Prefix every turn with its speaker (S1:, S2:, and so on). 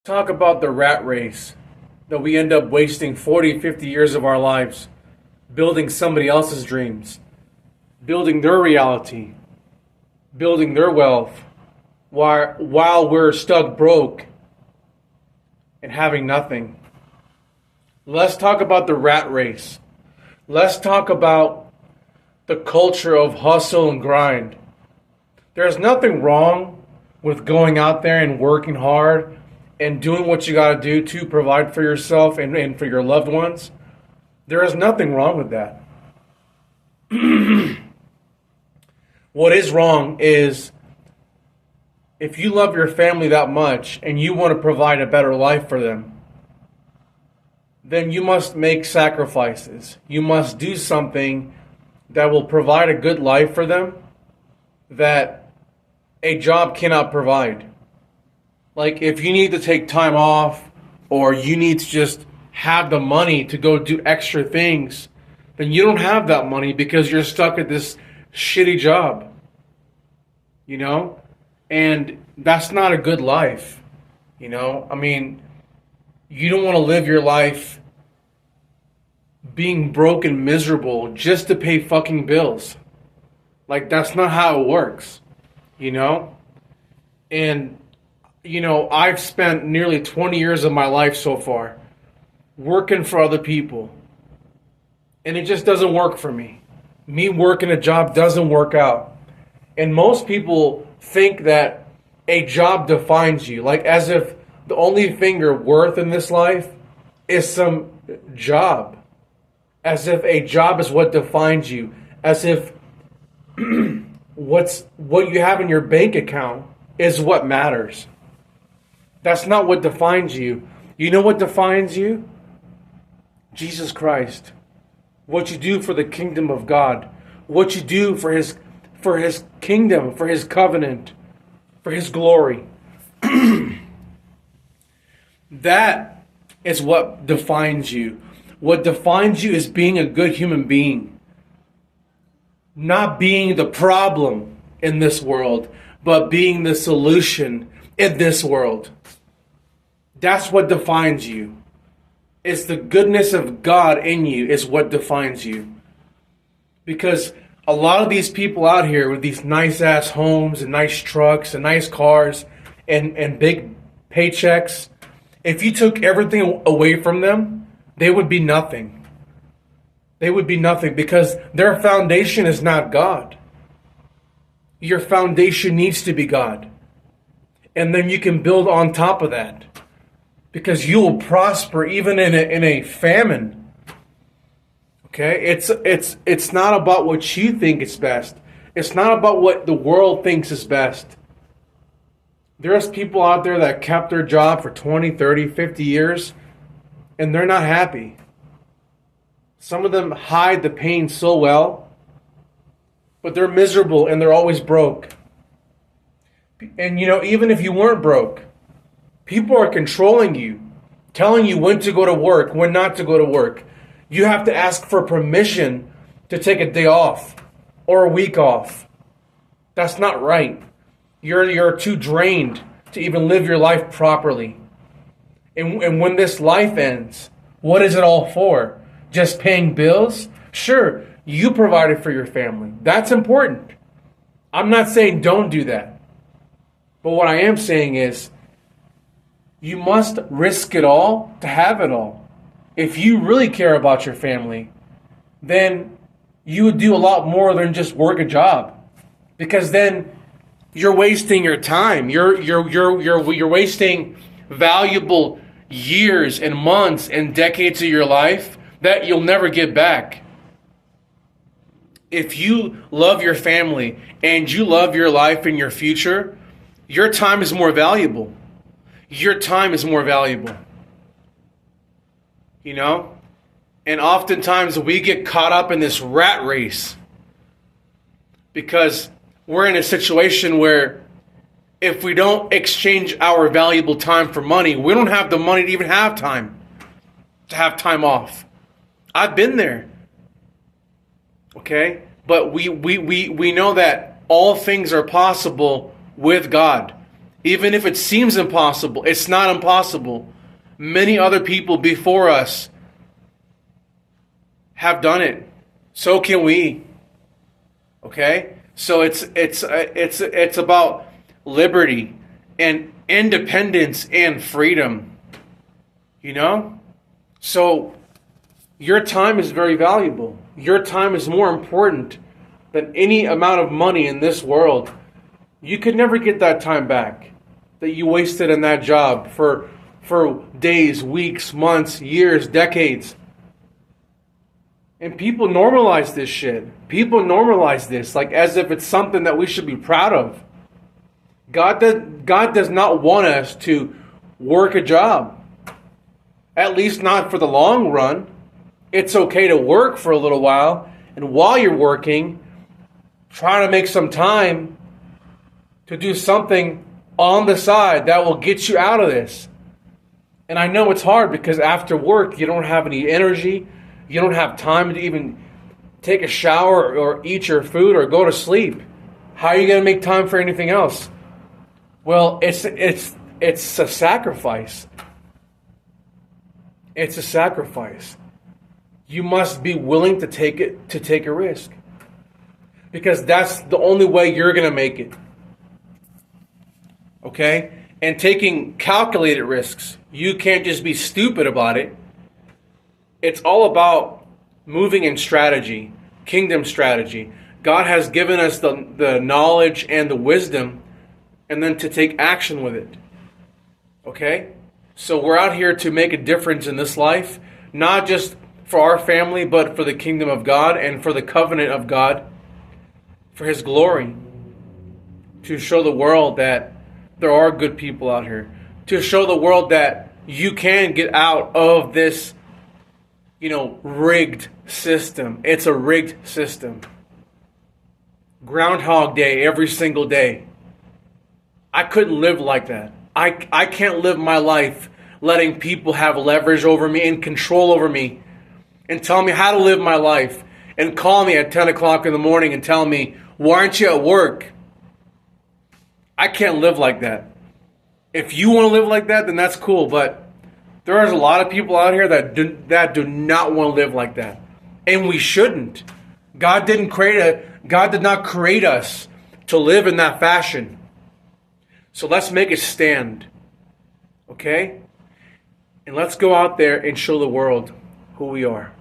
S1: Talk about the rat race that we end up wasting 40, 50 years of our lives building somebody else's dreams, building their reality, building their wealth, while we're stuck broke and having nothing. Let's talk about the rat race. Let's talk about the culture of hustle and grind. There's nothing wrong with going out there and working hard and doing what you got to do to provide for yourself and for your loved ones. There is nothing wrong with that. What is wrong is if you love your family that much and you want to provide a better life for them, then you must make sacrifices. You must do something that will provide a good life for them that a job cannot provide. Like if you need to take time off or you need to just have the money to go do extra things, then you don't have that money because you're stuck at this shitty job. You know? And that's not a good life. You know? I mean, you don't want to live your life being broke and miserable just to pay fucking bills. Like, that's not how it works. You know? And, you know, I've spent nearly 20 years of my life so far working for other people. And it just doesn't work for me. Me working a job doesn't work out. And most people think that a job defines you. Like as if the only thing you're worth in this life is some job. As if a job is what defines you. As if what you have in your bank account is what matters. That's not what defines you. You know what defines you? Jesus Christ. What you do for the kingdom of God. What you do for his kingdom, for his covenant, for his glory. That is what defines you. What defines you is being a good human being. Not being the problem in this world, but being the solution in this world. That's what defines you. It's the goodness of God in you is what defines you. Because a lot of these people out here with these nice ass homes and nice trucks and nice cars and big paychecks, if you took everything away from them, they would be nothing. They would be nothing because their foundation is not God. Your foundation needs to be God. And then you can build on top of that. Because you will prosper even in a famine. Okay? It's not about what you think is best. It's not about what the world thinks is best. There's people out there that kept their job for 20, 30, 50 years and they're not happy. Some of them hide the pain so well, but they're miserable and they're always broke. And you know, even if you weren't broke, people are controlling you, telling you when to go to work, when not to go to work. You have to ask for permission to take a day off or a week off. That's not right. You're too drained to even live your life properly. And when this life ends, what is it all for? Just paying bills? Sure, you provided for your family. That's important. I'm not saying don't do that. But what I am saying is, you must risk it all to have it all. If you really care about your family, then you would do a lot more than just work a job. Because then you're wasting your time. You're wasting valuable years and months and decades of your life that you'll never get back. If you love your family and you love your life and your future, your time is more valuable. Your time is more valuable. You know? And oftentimes we get caught up in this rat race because we're in a situation where if we don't exchange our valuable time for money, we don't have the money to even have time off. I've been there. Okay? But we know that all things are possible with God. Even if it seems impossible, it's not impossible. Many other people before us have done it. So can we. Okay? So it's about liberty and independence and freedom. You know? So your time is very valuable. Your time is more important than any amount of money in this world. You could never get that time back that you wasted in that job for days, weeks, months, years, decades. And people normalize this shit. People normalize this like as if it's something that we should be proud of. God does not want us to work a job. At least not for the long run. It's okay to work for a little while. And while you're working, try to make some time to do something on the side that will get you out of this. And I know it's hard because after work, you don't have any energy. You don't have time to even take a shower or eat your food or go to sleep. How are you going to make time for anything else? Well, it's a sacrifice. It's a sacrifice. You must be willing to take a risk. Because that's the only way you're going to make it. Okay? And taking calculated risks. You can't just be stupid about it. It's all about moving in strategy, kingdom strategy. God has given us the knowledge and the wisdom, and then to take action with it. Okay? So we're out here to make a difference in this life, not just for our family, but for the kingdom of God and for the covenant of God, for His glory, to show the world that there are good people out here, to show the world that you can get out of this, rigged system. It's a rigged system. Groundhog Day every single day. I couldn't live like that. I can't live my life letting people have leverage over me and control over me and tell me how to live my life and call me at 10 o'clock in the morning and tell me, why aren't you at work? I can't live like that. If you want to live like that, then that's cool. But there is a lot of people out here that do not want to live like that. And we shouldn't. God did not create us to live in that fashion. So let's make a stand. Okay? And let's go out there and show the world who we are.